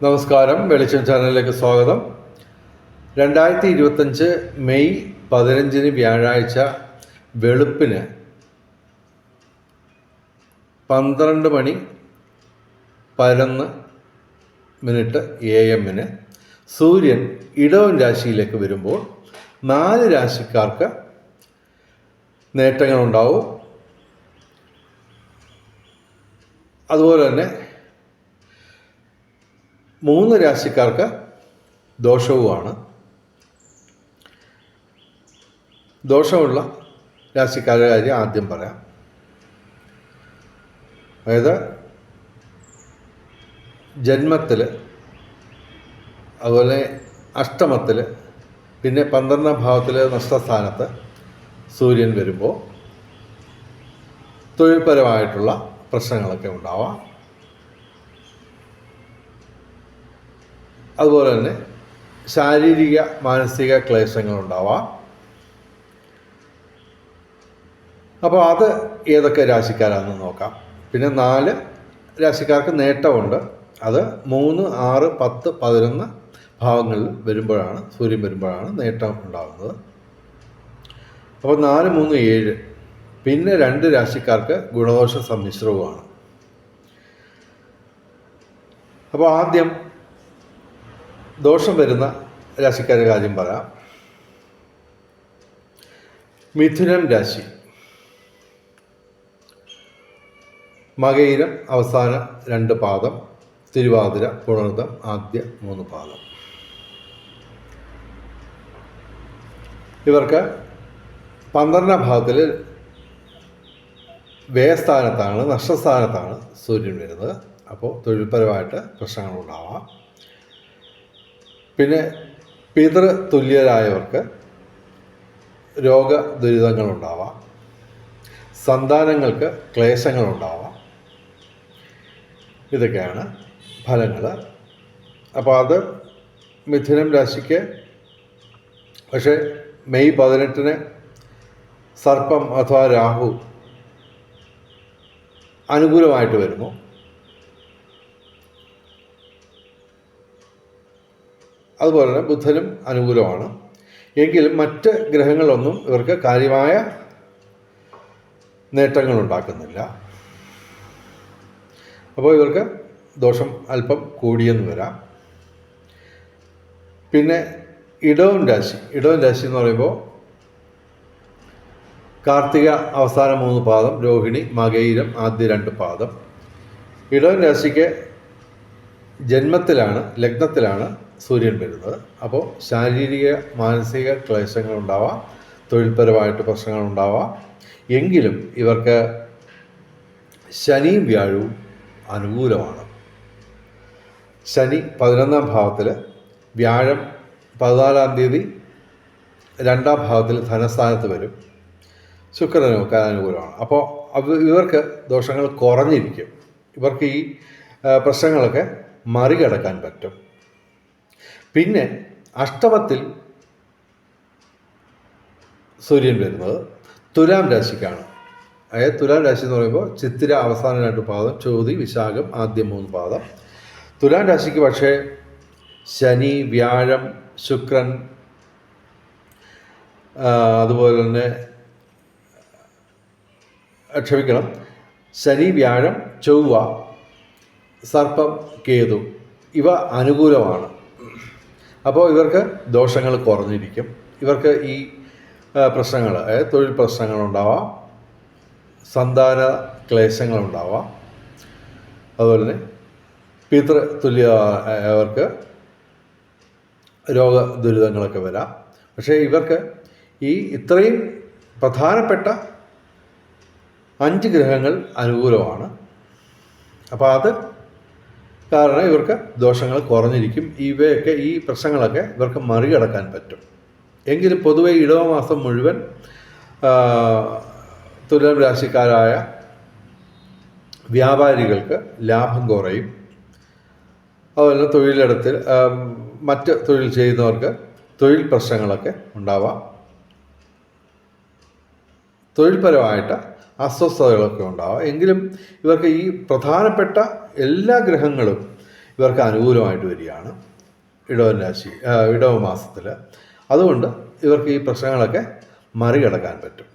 നമസ്കാരം, വെളിച്ചം ചാനലിലേക്ക് സ്വാഗതം. 2025 മെയ് 15 വ്യാഴാഴ്ച വെളുപ്പിന് 12:11 AM സൂര്യൻ ഇടവൻ രാശിയിലേക്ക് വരുമ്പോൾ 4 രാശിക്കാർക്ക് നേട്ടങ്ങളുണ്ടാവും. അതുപോലെ തന്നെ 3 രാശിക്കാർക്ക് ദോഷവുമാണ്. ദോഷമുള്ള രാശിക്കാരുടെ കാര്യം ആദ്യം പറയാം. അതായത് ജന്മത്തിൽ, അതുപോലെ അഷ്ടമത്തിൽ, പിന്നെ 12ാം ഭാവത്തിൽ നഷ്ടസ്ഥാനത്ത് സൂര്യൻ വരുമ്പോൾ തൊഴിൽപരമായിട്ടുള്ള പ്രശ്നങ്ങളൊക്കെ ഉണ്ടാവാം. അതുപോലെ തന്നെ ശാരീരിക മാനസിക ക്ലേശങ്ങളുണ്ടാവാം. അപ്പോൾ അത് ഏതൊക്കെ രാശിക്കാരാണെന്ന് നോക്കാം. പിന്നെ 4 രാശിക്കാർക്ക് നേട്ടമുണ്ട്. അത് 3, 6, 10, 11 ഭാവങ്ങളിൽ വരുമ്പോഴാണ്, സൂര്യൻ വരുമ്പോഴാണ് നേട്ടം ഉണ്ടാകുന്നത്. അപ്പോൾ 4, 3, 7. പിന്നെ 2 രാശിക്കാർക്ക് ഗുണദോഷ സമ്മിശ്രവുമാണ്. അപ്പോൾ ആദ്യം ദോഷം വരുന്ന രാശിക്കാരുടെ കാര്യം പറയാം. മിഥുനം രാശി, മകയിരം അവസാന 2 പാദം, തിരുവാതിര, പുണർദം ആദ്യ 3 പാദം. ഇവർക്ക് 12ാം ഭാവത്തിൽ വ്യയസ്ഥാനത്താണ്, നഷ്ടസ്ഥാനത്താണ് സൂര്യൻ വരുന്നത്. അപ്പോൾ തൊഴിൽപരമായിട്ട് പ്രശ്നങ്ങളുണ്ടാവാം. പിന്നെ പിതൃ തുല്യരായവർക്ക് രോഗദുരിതങ്ങളുണ്ടാവാം. സന്താനങ്ങൾക്ക് ക്ലേശങ്ങളുണ്ടാവാം. ഇതൊക്കെയാണ് ഫലങ്ങൾ. അപ്പോൾ അത് മിഥുനം രാശിക്ക് പക്ഷേ മെയ് 18 സർപ്പം അഥവാ രാഹു അനുകൂലമായിട്ട് വരുന്നു. അതുപോലെ തന്നെ ബുധനും അനുകൂലമാണ്. എങ്കിലും മറ്റ് ഗ്രഹങ്ങളൊന്നും ഇവർക്ക് കാര്യമായ നേട്ടങ്ങൾ ഉണ്ടാക്കുന്നില്ല. അപ്പോൾ ഇവർക്ക് ദോഷം അല്പം കൂടിയെന്ന് വരാം. പിന്നെ ഇടവൻ രാശി എന്ന് പറയുമ്പോൾ കാർത്തിക അവസാന 3 പാദം, രോഹിണി, മകയിരം ആദ്യ 2 പാദം. ഇടവൻ രാശിക്ക് ജന്മത്തിലാണ്, ലഗ്നത്തിലാണ് സൂര്യൻ വരുന്നത്. അപ്പോൾ ശാരീരിക മാനസിക ക്ലേശങ്ങളുണ്ടാവാം, തൊഴിൽപരമായിട്ട് പ്രശ്നങ്ങളുണ്ടാവാം. എങ്കിലും ഇവർക്ക് ശനിയും വ്യാഴവും അനുകൂലമാണ്. ശനി 11ാം ഭാവത്തിൽ, വ്യാഴം 14ാം തീയതി 2ാം ഭാവത്തിൽ ധനസ്ഥാനത്ത് വരും. ശുക്രനൊക്കെ അനുകൂലമാണ്. അപ്പോൾ ഇവർക്ക് ദോഷങ്ങൾ കുറഞ്ഞിരിക്കും. ഇവർക്ക് ഈ പ്രശ്നങ്ങളൊക്കെ മറികടക്കാൻ പറ്റും. പിന്നെ അഷ്ടമത്തിൽ സൂര്യൻ വരുന്നത് തുലാം രാശിക്കാണ്. അതായത് തുലാം രാശി എന്ന് പറയുമ്പോൾ ചിത്തിര അവസാന 2 പാദം, ചോതി, വിശാഖം ആദ്യ 3 പാദം. തുലാം രാശിക്ക് പക്ഷേ ശനി, വ്യാഴം, ശുക്രൻ, അതുപോലെ തന്നെ ശനി, വ്യാഴം, ചൊവ്വ, സർപ്പം, കേതു ഇവ അനുകൂലമാണ്. അപ്പോൾ ഇവർക്ക് ദോഷങ്ങൾ കുറഞ്ഞിരിക്കും. ഇവർക്ക് ഈ പ്രശ്നങ്ങൾ, അതായത് തൊഴിൽ പ്രശ്നങ്ങളുണ്ടാവാം, സന്താന ക്ലേശങ്ങളുണ്ടാവാം, അതുപോലെ തന്നെ പിതൃ തുല്യവർക്ക് രോഗദുരിതങ്ങളൊക്കെ വരാം. പക്ഷേ ഇവർക്ക് ഈ ഇത്രയും പ്രധാനപ്പെട്ട 5 ഗ്രഹങ്ങൾ അനുകൂലമാണ്. അപ്പോൾ അത് കാരണം ഇവർക്ക് ദോഷങ്ങൾ കുറഞ്ഞിരിക്കും. ഇവയൊക്കെ, ഈ പ്രശ്നങ്ങളൊക്കെ ഇവർക്ക് മറികടക്കാൻ പറ്റും. എങ്കിലും പൊതുവെ ഇടവമാസം മുഴുവൻ തുലാം രാശിക്കാരായ വ്യാപാരികൾക്ക് ലാഭം കുറയും. അതുപോലെ തൊഴിലിടത്തിൽ മറ്റ് തൊഴിൽ ചെയ്യുന്നവർക്ക് തൊഴിൽ പ്രശ്നങ്ങളൊക്കെ ഉണ്ടാവാം. തൊഴിൽപരമായിട്ട് അസ്വസ്ഥതകളൊക്കെ ഉണ്ടാവാം. എങ്കിലും ഇവർക്ക് ഈ പ്രധാനപ്പെട്ട എല്ലാ ഗ്രഹങ്ങളും ഇവർക്ക് അനുകൂലമായിട്ട് വരികയാണ് ഇടവ മാസത്തിൽ. അതുകൊണ്ട് ഇവർക്ക് ഈ പ്രശ്നങ്ങളൊക്കെ മറികടക്കാൻ പറ്റും.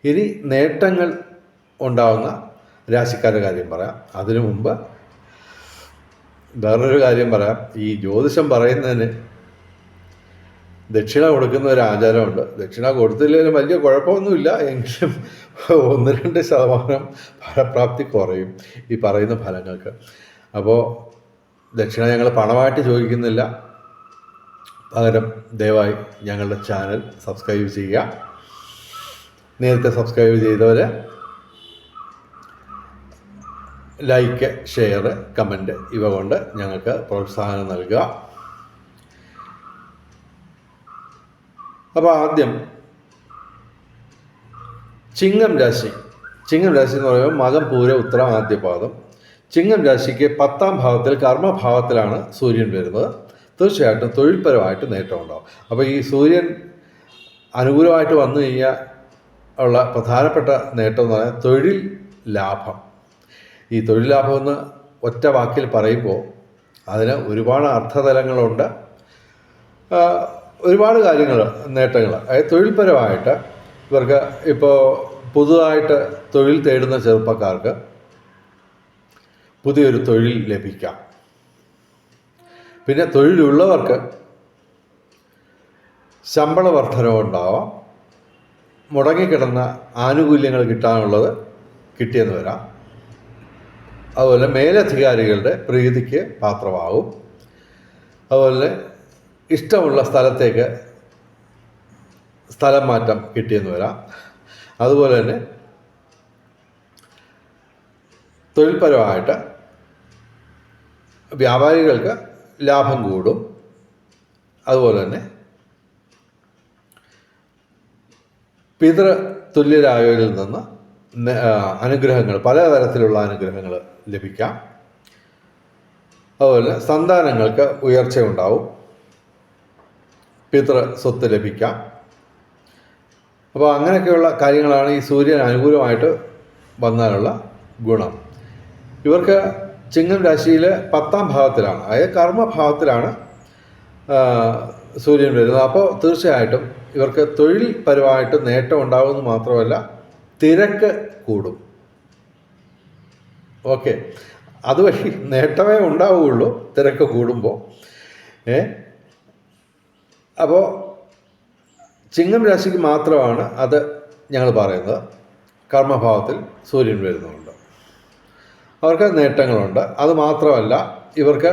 ഇനി നേട്ടങ്ങൾ ഉണ്ടാകുന്ന രാശിക്കാരുടെ കാര്യം പറയാം. അതിനു മുമ്പ് വേറൊരു കാര്യം പറയാം. ഈ ജ്യോതിഷം പറയുന്നതിന് ദക്ഷിണ കൊടുക്കുന്ന ഒരു ആചാരമുണ്ട്. ദക്ഷിണ കൊടുത്തില്ലെങ്കിലും വലിയ കുഴപ്പമൊന്നുമില്ല, എങ്കിലും 1-2% ഫലപ്രാപ്തി കുറയും ഈ പറയുന്ന ഫലങ്ങൾക്ക്. അപ്പോൾ ദക്ഷിണ ഞങ്ങൾ പണമായിട്ട് ചോദിക്കുന്നില്ല. പകരം ദയവായി ഞങ്ങളുടെ ചാനൽ സബ്സ്ക്രൈബ് ചെയ്യുക. നേരത്തെ സബ്സ്ക്രൈബ് ചെയ്തവർ ലൈക്ക്, ഷെയർ, കമൻറ്റ് ഇവ കൊണ്ട് ഞങ്ങൾക്ക് പ്രോത്സാഹനം നൽകുക. അപ്പോൾ ആദ്യം ചിങ്ങം രാശി എന്ന് പറയുമ്പോൾ മകം, പൂരം, ഉത്തരം, ആദ്യപാദം. ചിങ്ങം രാശിക്ക് 10ാം ഭാവത്തിൽ കർമ്മഭാവത്തിലാണ് സൂര്യൻ വരുന്നത്. തീർച്ചയായിട്ടും തൊഴിൽപരമായിട്ട് നേട്ടം ഉണ്ടാകും. അപ്പോൾ ഈ സൂര്യൻ അനുകൂലമായിട്ട് വന്നു കഴിഞ്ഞാൽ ഉള്ള പ്രധാനപ്പെട്ട നേട്ടം എന്ന് പറഞ്ഞാൽ തൊഴിൽ ലാഭം. ഈ തൊഴിൽ ലാഭം എന്ന് ഒറ്റ വാക്കിൽ പറയുമ്പോൾ അതിന് ഒരുപാട് അർത്ഥതലങ്ങളുണ്ട്, ഒരുപാട് കാര്യങ്ങൾ, നേട്ടങ്ങൾ. അതായത് തൊഴിൽപരമായിട്ട് ഇവർക്ക് ഇപ്പോൾ പുതുതായിട്ട് തൊഴിൽ തേടുന്ന ചെറുപ്പക്കാർക്ക് പുതിയൊരു തൊഴിൽ ലഭിക്കാം. പിന്നെ തൊഴിലുള്ളവർക്ക് ശമ്പള വർധനവുണ്ടാവാം. മുടങ്ങിക്കിടന്ന ആനുകൂല്യങ്ങൾ കിട്ടിയെന്ന് വരാം. അതുപോലെ മേലധികാരികളുടെ പ്രീതിക്ക് പാത്രമാവും. അതുപോലെ ഇഷ്ടമുള്ള സ്ഥലത്തേക്ക് സ്ഥലം മാറ്റം കിട്ടിയെന്ന് വരാം. അതുപോലെ തന്നെ തൊഴിൽപരമായിട്ട് വ്യാപാരികൾക്ക് ലാഭം കൂടും. അതുപോലെ തന്നെ പിതൃതുല്യരായവരിൽ നിന്ന് അനുഗ്രഹങ്ങൾ, പലതരത്തിലുള്ള അനുഗ്രഹങ്ങൾ ലഭിക്കാം. അതുപോലെ സന്താനങ്ങൾക്ക് ഉയർച്ച ഉണ്ടാവും. പിതൃ സ്വത്ത് ലഭിക്കാം. അപ്പോൾ അങ്ങനെയൊക്കെയുള്ള കാര്യങ്ങളാണ് ഈ സൂര്യൻ അനുകൂലമായിട്ട് വന്നാലുള്ള ഗുണം. ഇവർക്ക് ചിങ്ങം രാശിയിൽ 10ാം ഭാവത്തിലാണ്, അതായത് കർമ്മഭാവത്തിലാണ് സൂര്യൻ വരുന്നത്. അപ്പോൾ തീർച്ചയായിട്ടും ഇവർക്ക് തൊഴിൽ പരമായിട്ട് നേട്ടം ഉണ്ടാകുമെന്ന് മാത്രമല്ല, തിരക്ക് കൂടും. ഓക്കെ, അതുവഴി നേട്ടമേ ഉണ്ടാവുകയുള്ളൂ തിരക്ക് കൂടുമ്പോൾ. അപ്പോൾ ചിങ്ങം രാശിക്ക് മാത്രമാണ് അത് ഞങ്ങൾ പറയുന്നത്. കർമ്മഭാവത്തിൽ സൂര്യൻ വരുന്നുണ്ട്, അവർക്ക് നേട്ടങ്ങളുണ്ട്. അത് മാത്രമല്ല, ഇവർക്ക്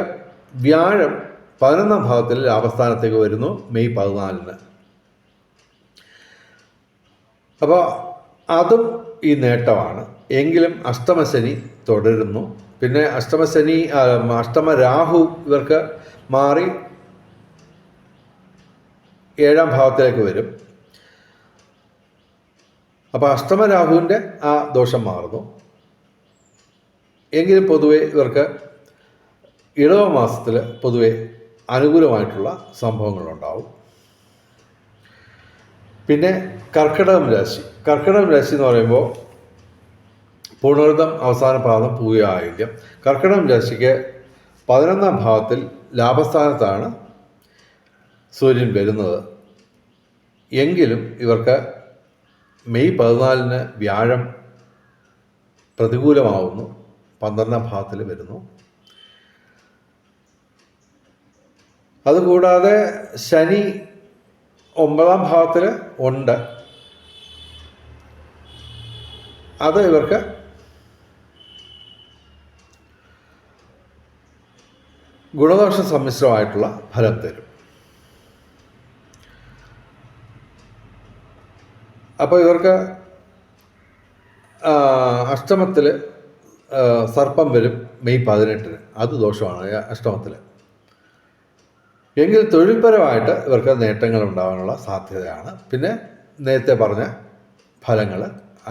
വ്യാഴം 11ാം ഭാവത്തിൽ ലാഭസ്ഥാനത്തേക്ക് വരുന്നു മെയ് 14-ന്. അപ്പോൾ അതും ഈ നേട്ടമാണ്. എങ്കിലും അഷ്ടമശനി തുടരുന്നു. പിന്നെ അഷ്ടമ രാഹു ഇവർക്ക് മാറി 7ാം ഭാവത്തിലേക്ക് വരും. അപ്പോൾ അഷ്ടമരാഹുവിൻ്റെ ആ ദോഷം മാറുന്നു. എങ്കിലും പൊതുവെ ഇവർക്ക് ഇടവ മാസത്തിൽ പൊതുവെ അനുകൂലമായിട്ടുള്ള സംഭവങ്ങളുണ്ടാവും. പിന്നെ കർക്കിടകം രാശി എന്ന് പറയുമ്പോൾ പുണർദം അവസാന പാദം, പൂയ, ആയില്യം. കർക്കിടകം രാശിക്ക് 11ാം ഭാവത്തിൽ ലാഭസ്ഥാനത്താണ് സൂര്യൻ വരുന്നത്. എങ്കിലും ഇവർക്ക് മെയ് 14-ന് വ്യാഴം പ്രതികൂലമാവുന്നു, 12ാം ഭാവത്തിൽ വരുന്നു. അതുകൂടാതെ ശനി 9ാം ഭാവത്തിൽ ഉണ്ട്. അത് ഇവർക്ക് ഗുണദോഷ സമ്മിശ്രമായിട്ടുള്ള ഫലം തരും. അപ്പോൾ ഇവർക്ക് അഷ്ടമത്തിൽ സർപ്പം വരും മെയ് 18-ന്. അത് ദോഷമാണ് അഷ്ടമത്തിൽ. എങ്കിൽ തൊഴിൽപരമായിട്ട് ഇവർക്ക് നേട്ടങ്ങൾ ഉണ്ടാകാനുള്ള സാധ്യതയാണ്. പിന്നെ നേരത്തെ പറഞ്ഞ ഫലങ്ങൾ,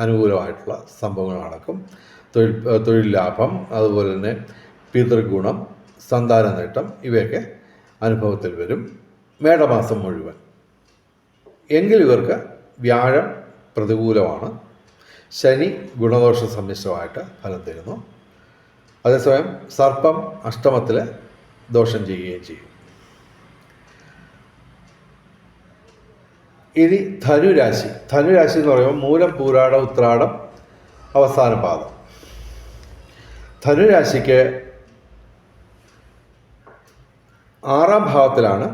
അനുകൂലമായിട്ടുള്ള സംഭവങ്ങൾ നടക്കും. തൊഴിൽ ലാഭം, അതുപോലെ തന്നെ പിതൃഗുണം, സന്താന നേട്ടം, ഇവയൊക്കെ അനുഭവത്തിൽ വരും മേടമാസം മുഴുവൻ. എങ്കിൽ ഇവർക്ക് വ്യാഴം പ്രതികൂലമാണ്, ശനി ഗുണദോഷ സമ്മിശ്രമായിട്ട് ഫലം തരുന്നു. അതേസമയം സർപ്പം അഷ്ടമത്തിൽ ദോഷം ചെയ്യുകയും ചെയ്യും. ഇനി ധനുരാശി എന്ന് പറയുമ്പോൾ മൂലം, പൂരാടം, ഉത്രാടം, അവസാന പാദം. ധനുരാശിക്ക് 6ാം ഭാവത്തിലാണ്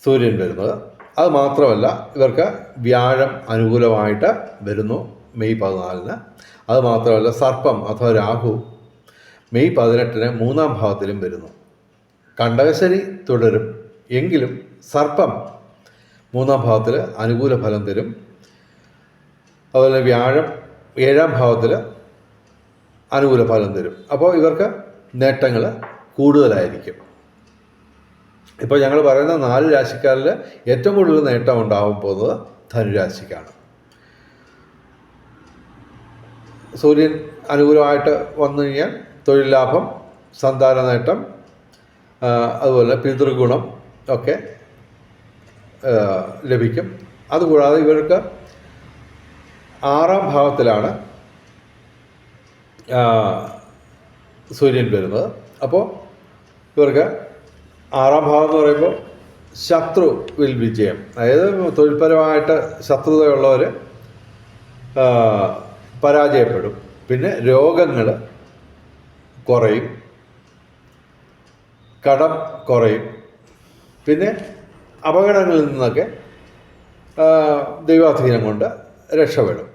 സൂര്യൻ വരുന്നത്. അത് മാത്രമല്ല, ഇവർക്ക് വ്യാഴം അനുകൂലമായിട്ട് വരുന്നു മെയ് 14-ന്. അത് മാത്രമല്ല, സർപ്പം അഥവാ രാഹു മെയ് 18-ന് 3ാം ഭാവത്തിലും വരുന്നു. കണ്ടകശനി തുടരും, എങ്കിലും സർപ്പം 3ാം ഭാവത്തിൽ അനുകൂല ഫലം തരും. അതുപോലെ വ്യാഴം 7ാം ഭാവത്തിൽ അനുകൂല ഫലം തരും. അപ്പോൾ ഇവർക്ക് നേട്ടങ്ങൾ കൂടുതലായിരിക്കും. ഇപ്പോൾ ഞങ്ങൾ പറയുന്ന 4 രാശിക്കാരിൽ ഏറ്റവും കൂടുതൽ നേട്ടം ഉണ്ടാകാൻ പോകുന്നത് ധനുരാശിക്കാണ്. സൂര്യൻ അനുകൂലമായിട്ട് വന്നു കഴിഞ്ഞാൽ തൊഴിൽ ലാഭം, സന്താന നേട്ടം, അതുപോലെ പിതൃഗുണം ഒക്കെ ലഭിക്കും. അതുകൂടാതെ ഇവർക്ക് 6ാം ഭാവത്തിലാണ് സൂര്യൻ വരുന്നത്. അപ്പോൾ ഇവർക്ക് 6ാം ഭാവം എന്ന് പറയുമ്പോൾ ശത്രുവിൽ വിജയം, അതായത് തൊഴിൽപരമായിട്ട് ശത്രുതയുള്ളവർ പരാജയപ്പെടും. പിന്നെ രോഗങ്ങൾ കുറയും, കടം കുറയും, പിന്നെ അപകടങ്ങളിൽ നിന്നൊക്കെ ദൈവാധീനം കൊണ്ട് രക്ഷപ്പെടും.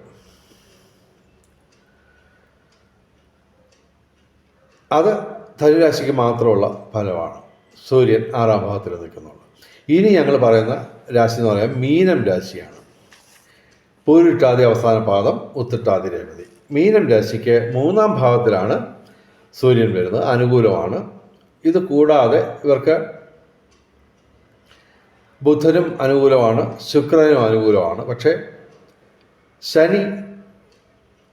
അത് ധനുരാശിക്ക് മാത്രമുള്ള ഫലമാണ്. സൂര്യൻ 6ാം ഭാവത്തിൽ നിൽക്കുന്നുള്ളൂ. ഇനി ഞങ്ങൾ പറയുന്ന രാശി എന്ന് പറയുന്നത് മീനം രാശിയാണ്. പൂരിട്ടാതി അവസാന പാദം, ഉത്രട്ടാതി രേവതി. മീനം രാശിക്ക് 3ാം ഭാവത്തിലാണ് സൂര്യൻ വരുന്നത്, അനുകൂലമാണ്. ഇത് കൂടാതെ ഇവർക്ക് ബുധനും അനുകൂലമാണ്, ശുക്രനും അനുകൂലമാണ്. പക്ഷേ ശനി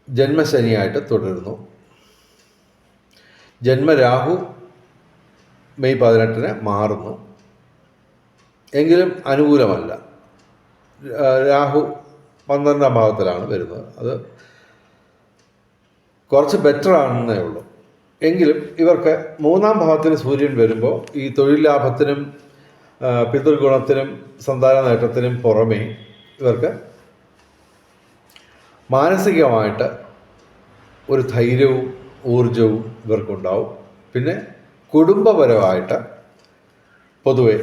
ജന്മശനിയായിട്ട് തുടരുന്നു. ജന്മരാഹു മെയ് 18-ന് മാറുന്നു, എങ്കിലും അനുകൂലമല്ല. രാഹു 12ാം ഭാവത്തിലാണ് വരുന്നത്. അത് കുറച്ച് ബെറ്റർ ആണെന്നേ ഉള്ളൂ. എങ്കിലും ഇവർക്ക് 3ാം ഭാവത്തിൽ സൂര്യൻ വരുമ്പോൾ ഈ തൊഴിൽ ലാഭത്തിനും പിതൃഗുണത്തിനും സന്താന നേട്ടത്തിനും പുറമേ ഇവർക്ക് മാനസികമായിട്ട് ഒരു ധൈര്യവും ഊർജവും ഇവർക്കുണ്ടാവും. പിന്നെ കുടുംബപരമായിട്ട് പൊതുവെ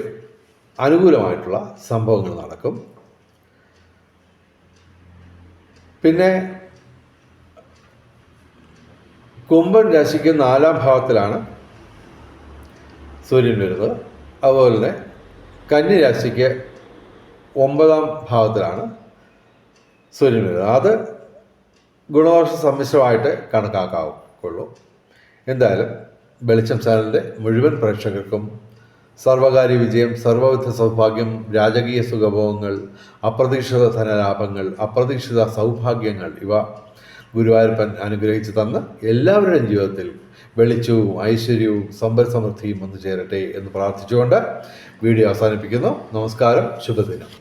അനുകൂലമായിട്ടുള്ള സംഭവങ്ങൾ നടക്കും. പിന്നെ കുംഭൻ രാശിക്ക് 4ാം ഭാവത്തിലാണ് സൂര്യൻ വരുന്നത്. അതുപോലെ തന്നെ കന്നി രാശിക്ക് 9ാം ഭാവത്തിലാണ് സൂര്യൻ വരുന്നത്. അത് ഗുണദോഷ സമ്മിശ്രമായിട്ട് കണക്കാക്കാവുള്ളൂ. എന്തായാലും വെളിച്ചം ചാനലിൻ്റെ മുഴുവൻ പ്രേക്ഷകർക്കും സർവകാര്യ വിജയം, സർവവിധ സൗഭാഗ്യം, രാജകീയ സുഖഭോഗങ്ങൾ, അപ്രതീക്ഷിത ധനലാഭങ്ങൾ, അപ്രതീക്ഷിത സൗഭാഗ്യങ്ങൾ ഇവ ഗുരുവായൂരപ്പൻ അനുഗ്രഹിച്ച് തന്ന് എല്ലാവരുടെയും ജീവിതത്തിൽ വെളിച്ചവും ഐശ്വര്യവും സമ്പൽ സമൃദ്ധിയും വന്നു ചേരട്ടെ എന്ന് പ്രാർത്ഥിച്ചുകൊണ്ട് വീഡിയോ അവസാനിപ്പിക്കുന്നു. നമസ്കാരം, ശുഭദിനം.